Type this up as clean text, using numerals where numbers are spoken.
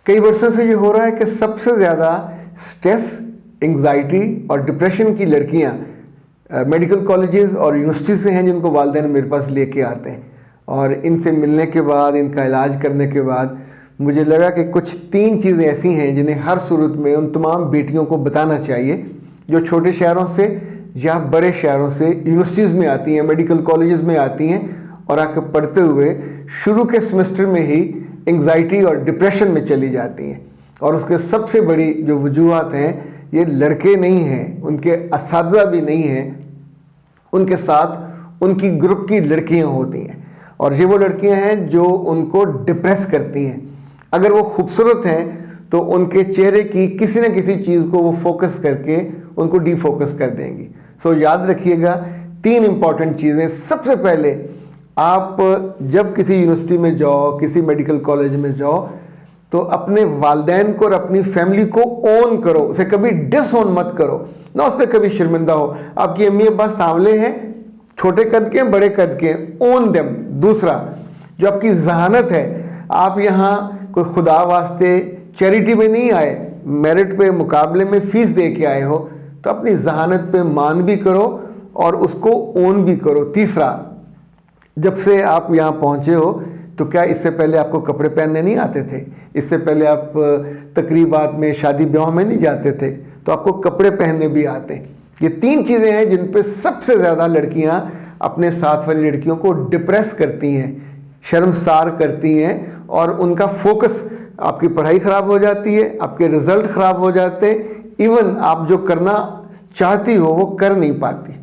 कई वर्षों से ये हो रहा है कि सबसे ज़्यादा स्ट्रेस, एंग्जाइटी और डिप्रेशन की लड़कियां मेडिकल कॉलेजेस और यूनिवर्सिटी से हैं, जिनको वालिदैन मेरे पास लेके आते हैं। और इनसे मिलने के बाद, इनका इलाज करने के बाद मुझे लगा कि कुछ 3 चीज़ें ऐसी हैं जिन्हें हर सूरत में उन तमाम बेटियों को बताना चाहिए जो छोटे शहरों से या बड़े शहरों से यूनिवर्सिटीज़ में आती हैं, मेडिकल कॉलेजेस में आती हैं और आकर पढ़ते हुए शुरू के सेमेस्टर में ही एंग्जाइटी और डिप्रेशन में चली जाती हैं। और उसके सबसे बड़ी जो वजूहत हैं, ये लड़के नहीं हैं, उनके असातिज़ा भी नहीं हैं, उनके साथ उनकी ग्रुप की लड़कियां होती हैं। और ये वो लड़कियां हैं जो उनको डिप्रेस करती हैं। अगर वो खूबसूरत हैं तो उनके चेहरे की किसी न किसी चीज़ को वो फोकस करके उनको डीफोकस कर देंगी। सो याद रखिएगा 3 इंपॉर्टेंट चीज़ें। सबसे पहले, आप जब किसी यूनिवर्सिटी में जाओ, किसी मेडिकल कॉलेज में जाओ, तो अपने वालिदैन को और अपनी फैमिली को ओन करो, उसे कभी डिसओन मत करो ना, उस पर कभी शर्मिंदा हो। आपकी अम्मी अब्बा सांवले हैं, छोटे कद के हैं, बड़े कद के हैं, ओन देम। दूसरा, जो आपकी जहानत है, आप यहाँ कोई खुदा वास्ते चैरिटी में नहीं आए, मेरिट पे मुकाबले में फ़ीस दे के आए हो, तो अपनी जहानत पे मान भी करो और उसको ओन भी करो। तीसरा, जब से आप यहाँ पहुँचे हो तो क्या इससे पहले आपको कपड़े पहनने नहीं आते थे? इससे पहले आप तकरीबात में, शादी ब्याह में नहीं जाते थे? तो आपको कपड़े पहनने भी आते हैं। ये 3 चीज़ें हैं जिन पे सबसे ज़्यादा लड़कियां अपने साथ वाली लड़कियों को डिप्रेस करती हैं, शर्मसार करती हैं, और उनका फोकस, आपकी पढ़ाई ख़राब हो जाती है, आपके रिज़ल्ट ख़राब हो जाते हैं, इवन आप जो करना चाहती हो वो कर नहीं पाती।